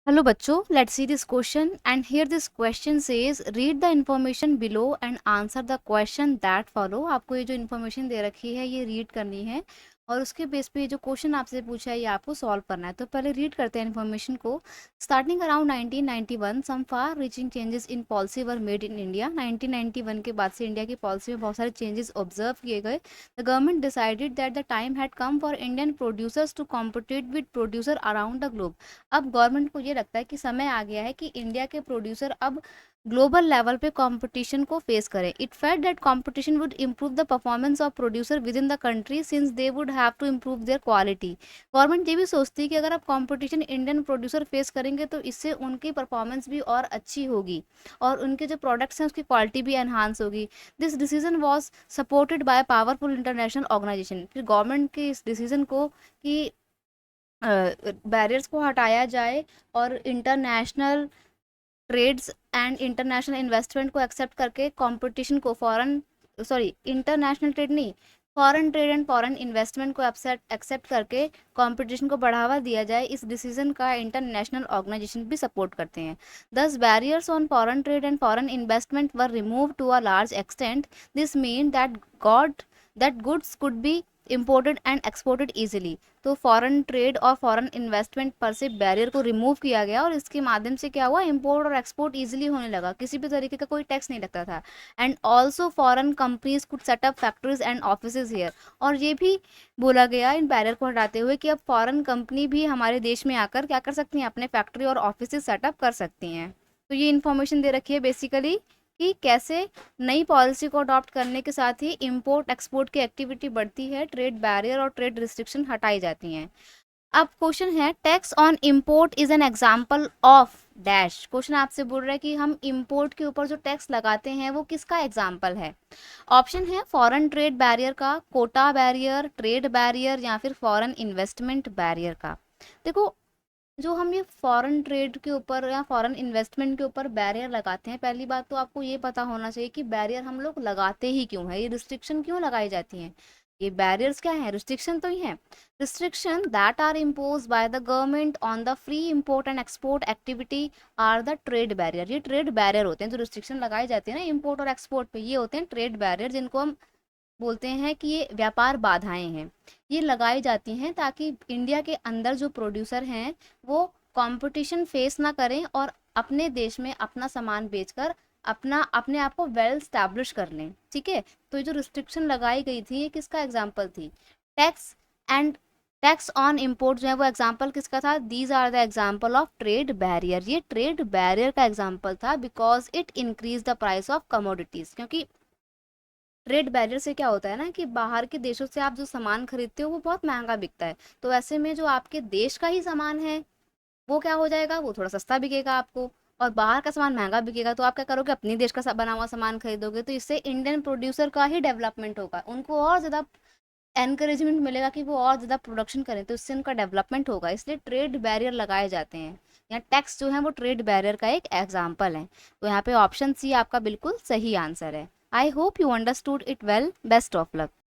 Hello बच्चों, let's see this question and here this question says read the information below and answer the question that follow. आपको ये जो information दे रखी है ये रीड करनी है और उसके बेस पे ये जो क्वेश्चन आपसे पूछा है ये आपको सॉल्व करना है। तो पहले रीड करते हैं इन्फॉर्मेशन को। Starting around 1991 some far reaching changes in policy were made in India. 1991 के बाद से इंडिया की पॉलिसी में बहुत सारे चेंजेस ऑब्जर्व किए गए। The government decided that the time had come for Indian producers to compete with producer around the globe. अब गवर्नमेंट को ये लगता है कि समय आ गया है कि इंडिया के प्रोड्यूसर अब ग्लोबल लेवल पे कंपटीशन को फेस करें। It felt that competition would improve the performance of producer within the country since they would have to improve their quality. Government ये भी सोचती है कि अगर आप कंपटीशन इंडियन प्रोड्यूसर फेस करेंगे तो इससे उनकी परफॉर्मेंस भी और अच्छी होगी और उनके जो प्रोडक्ट्स हैं उसकी क्वालिटी भी एनहांस होगी। This decision was supported by powerful international organisation. फिर गवर्नमेंट के इस डिसीजन को कि बैरियर्स को हटाया जाए और international trades and international investment को एक्सेप्ट करके कंपटीशन को इंटरनेशनल ट्रेड नहीं, foreign trade and foreign investment को एक्सेप्ट करके कंपटीशन को बढ़ावा दिया जाए। इस डिसीजन का इंटरनेशनल ऑर्गेनाइजेशन भी सपोर्ट करते हैं। These barriers on foreign trade and foreign investment were remove to a large extent. This mean that goods could be imported and exported easily. तो फॉरेन ट्रेड और फॉरेन इन्वेस्टमेंट पर से barrier को remove किया गया और इसके माध्यम से क्या हुआ, इम्पोर्ट और एक्सपोर्ट इजीली होने लगा, किसी भी तरीके का कोई टैक्स नहीं लगता था। And also foreign companies could setup factories and offices here. और ये भी बोला गया इन बैरियर को हटाते हुए कि अब फॉरेन कंपनी भी हमारे देश में आकर क्या कर सकती हैं, अपने फैक्ट्री और ऑफिसेज सेटअप कर सकती हैं। तो ये इन्फॉर्मेशन दे रखी है बेसिकली कि कैसे नई पॉलिसी को अडॉप्ट करने के साथ ही इंपोर्ट एक्सपोर्ट की एक्टिविटी बढ़ती है, ट्रेड बैरियर और ट्रेड रिस्ट्रिक्शन हटाई जाती हैं। अब क्वेश्चन है tax on import is an example of dash. Question आपसे बोल रहा है कि हम इंपोर्ट के ऊपर जो टैक्स लगाते हैं वो किसका एग्जांपल है। ऑप्शन है फॉरेन ट्रेड बैरियर का, कोटा बैरियर, ट्रेड बैरियर या फिर फॉरेन इन्वेस्टमेंट बैरियर का। देखो, जो हम ये फॉरेन ट्रेड के ऊपर या फॉरेन इन्वेस्टमेंट के ऊपर बैरियर लगाते हैं, पहली बात तो आपको ये पता होना चाहिए कि बैरियर हम लोग लगाते ही क्यों है, ये रिस्ट्रिक्शन क्यों लगाई जाती हैं। ये बैरियर्स क्या है, रिस्ट्रिक्शन तो ही है। Restriction that are impose by the government on the free import and export activity are the trade barrier. ये ट्रेड बैरियर होते हैं, जो रिस्ट्रिक्शन लगाई जाती है ना इम्पोर्ट और एक्सपोर्ट पे, ये होते हैं ट्रेड बैरियर, जिनको हम बोलते हैं कि ये व्यापार बाधाएं हैं। ये लगाई जाती हैं ताकि इंडिया के अंदर जो प्रोड्यूसर हैं वो कंपटीशन फेस ना करें और अपने देश में अपना सामान बेचकर अपने आप को वेल स्टैब्लिश कर लें। ठीक है, तो ये जो रिस्ट्रिक्शन लगाई गई थी ये किसका एग्जाम्पल थी, tax and tax on import जो है वो एग्जाम्पल किसका था, these are the example of trade barrier. ये ट्रेड बैरियर का एग्जाम्पल था because it increase the price of commodities. क्योंकि ट्रेड बैरियर से क्या होता है ना कि बाहर के देशों से आप जो सामान खरीदते हो वो बहुत महंगा बिकता है, तो ऐसे में जो आपके देश का ही सामान है वो क्या हो जाएगा, वो थोड़ा सस्ता बिकेगा आपको, और बाहर का सामान महंगा बिकेगा। तो आप क्या करोगे, अपने देश का बना हुआ सामान खरीदोगे, तो इससे इंडियन प्रोड्यूसर का ही डेवलपमेंट होगा, उनको और ज़्यादा एनकरेजमेंट मिलेगा कि वो और ज़्यादा प्रोडक्शन करें, तो इससे उनका डेवलपमेंट होगा। इसलिए ट्रेड बैरियर लगाए जाते हैं। यहाँ टैक्स जो है वो ट्रेड बैरियर का एक एग्जाम्पल है। तो यहाँ पे ऑप्शन सी आपका बिल्कुल सही आंसर है। I hope you understood it well. Best of luck.